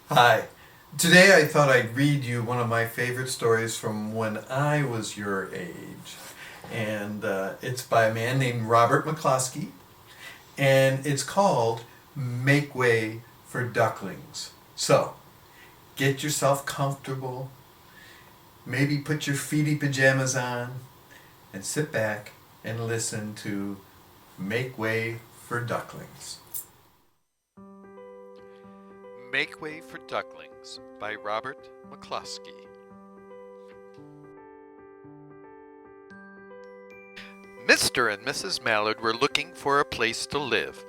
Hi. Today I thought I'd read you one of my favorite stories from when I was your age. And it's by a man named Robert McCloskey. And it's called Make Way for Ducklings. So, get yourself comfortable. Maybe put your feety pajamas on. And sit back and listen to Make Way for Ducklings. Make Way for Ducklings by Robert McCloskey. Mr. and Mrs. Mallard were looking for a place to live,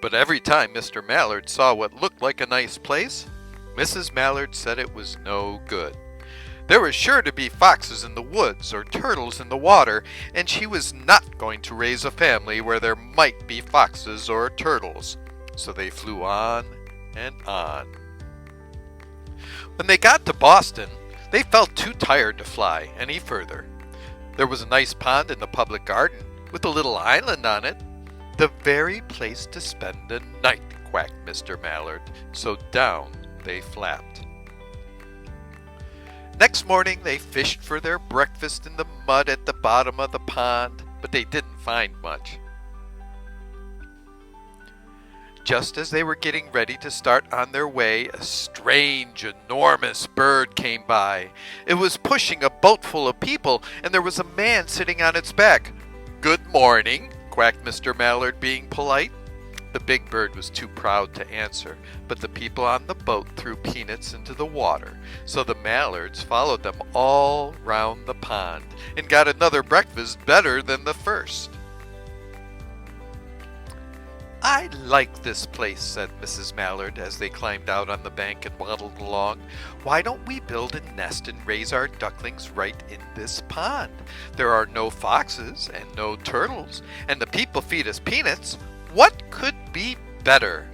but every time Mr. Mallard saw what looked like a nice place, Mrs. Mallard said it was no good. There was sure to be foxes in the woods or turtles in the water, and she was not going to raise a family where there might be foxes or turtles. So they flew on and on. When they got to Boston, they felt too tired to fly any further. There was a nice pond in the public garden with a little island on it. The very place to spend a night, quacked Mr. Mallard, so down they flapped. Next morning they fished for their breakfast in the mud at the bottom of the pond, but they didn't find much. Just as they were getting ready to start on their way, a strange, enormous bird came by. It was pushing a boat full of people, and there was a man sitting on its back. "Good morning," quacked Mr. Mallard, being polite. The big bird was too proud to answer, but the people on the boat threw peanuts into the water, so the Mallards followed them all round the pond and got another breakfast better than the first. "I like this place," said Mrs. Mallard as they climbed out on the bank and waddled along. "Why don't we build a nest and raise our ducklings right in this pond? There are no foxes and no turtles, and the people feed us peanuts. What could be better?"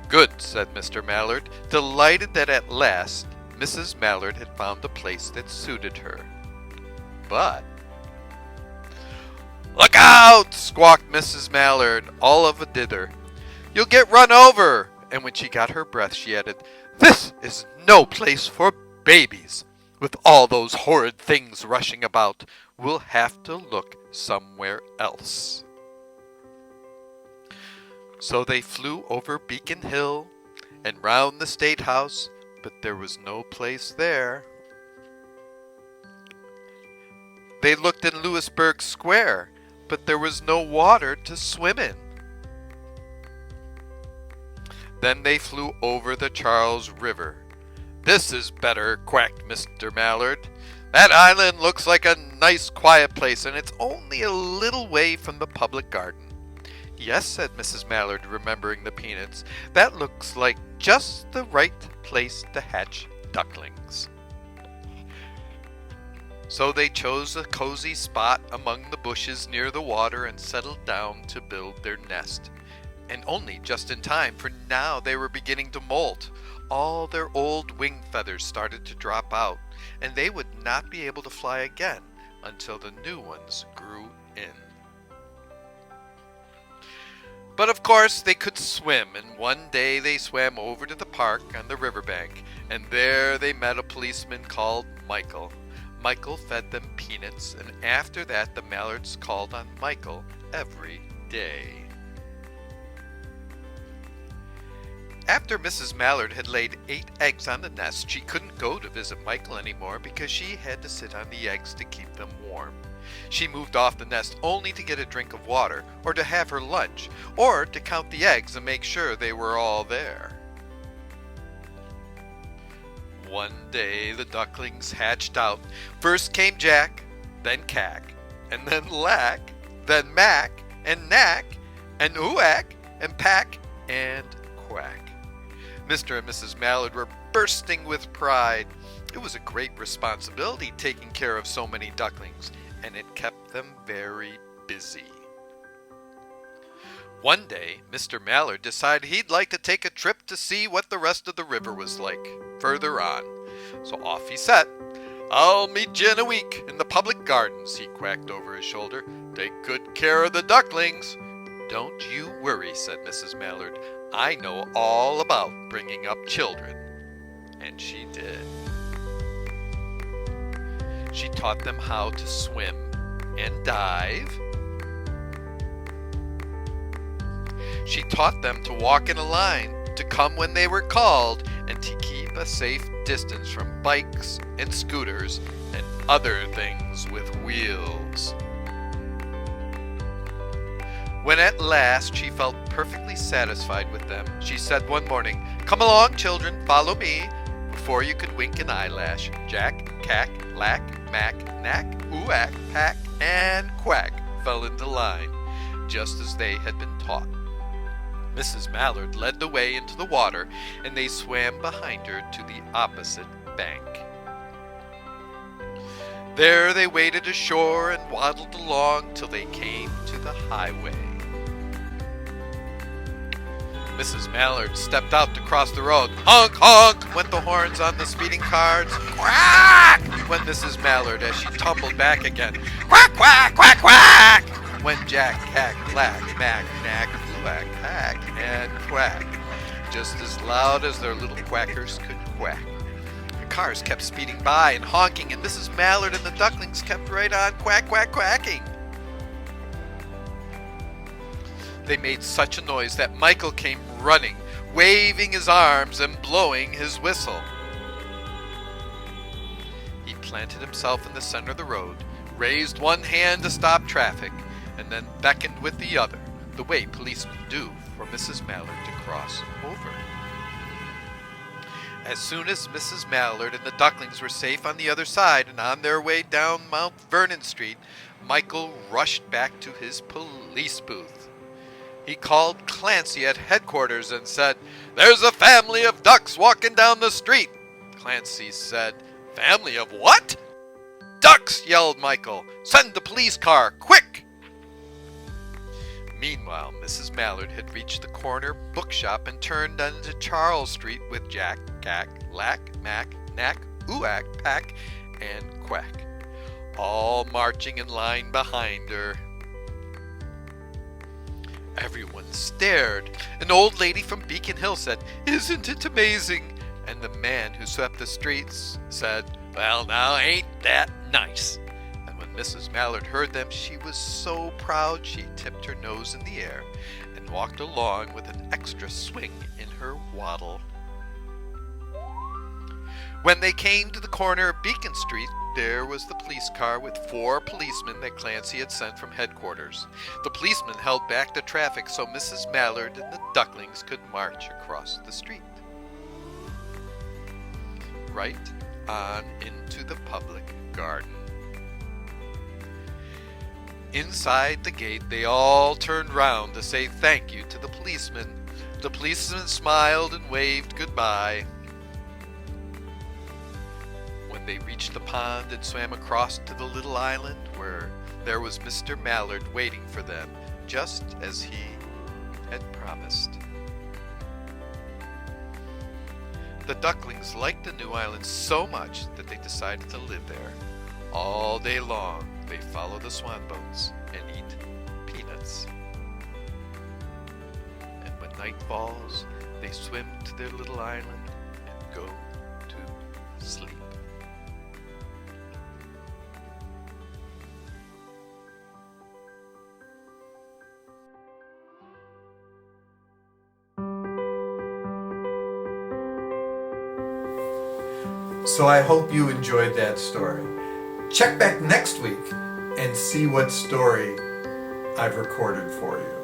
"Good," said Mr. Mallard, delighted that at last Mrs. Mallard had found a place that suited her. But "Look out!" squawked Mrs. Mallard, all of a dither. "You'll get run over!" And when she got her breath, she added, "This is no place for babies. With all those horrid things rushing about, we'll have to look somewhere else." So they flew over Beacon Hill and round the State House, but there was no place there. They looked in Louisburg Square, but there was no water to swim in. Then they flew over the Charles River. "This is better," quacked Mr. Mallard. "That island looks like a nice quiet place, and it's only a little way from the public garden." "Yes," said Mrs. Mallard, remembering the peanuts. "That looks like just the right place to hatch ducklings." So they chose a cozy spot among the bushes near the water and settled down to build their nest. And only just in time, for now they were beginning to molt. All their old wing feathers started to drop out, and they would not be able to fly again until the new ones grew in. But of course they could swim, and one day they swam over to the park on the riverbank, and there they met a policeman called Michael. Michael fed them peanuts, and after that the Mallards called on Michael every day. After Mrs. Mallard had laid 8 eggs on the nest, she couldn't go to visit Michael anymore because she had to sit on the eggs to keep them warm. She moved off the nest only to get a drink of water, or to have her lunch, or to count the eggs and make sure they were all there. One day the ducklings hatched out. First came Jack, then Cack, and then Lack, then Mack, and Knack, and Ooack, and Pack, and Quack. Mr. and Mrs. Mallard were bursting with pride. It was a great responsibility taking care of so many ducklings, and it kept them very busy. One day, Mr. Mallard decided he'd like to take a trip to see what the rest of the river was like, further on. So off he set. "I'll meet you in a week in the public gardens," he quacked over his shoulder. "Take good care of the ducklings." "Don't you worry," said Mrs. Mallard. "I know all about bringing up children." And she did. She taught them how to swim and dive. She taught them to walk in a line, to come when they were called, and to keep a safe distance from bikes and scooters and other things with wheels. When at last she felt perfectly satisfied with them, she said one morning, "Come along, children, follow me." Before you could wink an eyelash, Jack, Cack, Lack, Mack, Knack, Ooack, Pack, and Quack fell into line, just as they had been taught. Mrs. Mallard led the way into the water, and they swam behind her to the opposite bank. There they waded ashore and waddled along till they came to the highway. Mrs. Mallard stepped out to cross the road. Honk, honk, went the horns on the speeding cars. Quack, went Mrs. Mallard as she tumbled back again. Quack, quack, quack, quack, went Jack, Cack, Lack, Mack, Knack, Ooack, Pack, and Quack, just as loud as their little quackers could quack. The cars kept speeding by and honking, and Mrs. Mallard and the ducklings kept right on quack, quack, quacking. They made such a noise that Michael came running, waving his arms and blowing his whistle. He planted himself in the center of the road, raised one hand to stop traffic, and then beckoned with the other, the way policemen do for Mrs. Mallard to cross over. As soon as Mrs. Mallard and the ducklings were safe on the other side and on their way down Mount Vernon Street, Michael rushed back to his police booth. He called Clancy at headquarters and said, "There's a family of ducks walking down the street." Clancy said, "Family of what?" "Ducks," yelled Michael. "Send the police car, quick!" Meanwhile, Mrs. Mallard had reached the corner bookshop and turned onto Charles Street with Jack, Cack, Lack, Mack, Knack, Ooack, Pack, and Quack, all marching in line behind her. Everyone stared. An old lady from Beacon Hill said, "Isn't it amazing?" And the man who swept the streets said, "Well, now, ain't that nice?" And when Mrs. Mallard heard them, she was so proud she tipped her nose in the air and walked along with an extra swing in her waddle. When they came to the corner of Beacon Street, there was the police car with 4 policemen that Clancy had sent from headquarters. The policemen held back the traffic so Mrs. Mallard and the ducklings could march across the street, right on into the public garden. Inside the gate, they all turned round to say thank you to the policemen. The policemen smiled and waved goodbye. When they reached the pond and swam across to the little island, where there was Mr. Mallard waiting for them, just as he had promised. The ducklings liked the new island so much that they decided to live there. All day long, they follow the swan boats and eat peanuts. And when night falls, they swim to their little island and go to sleep. So I hope you enjoyed that story. Check back next week and see what story I've recorded for you.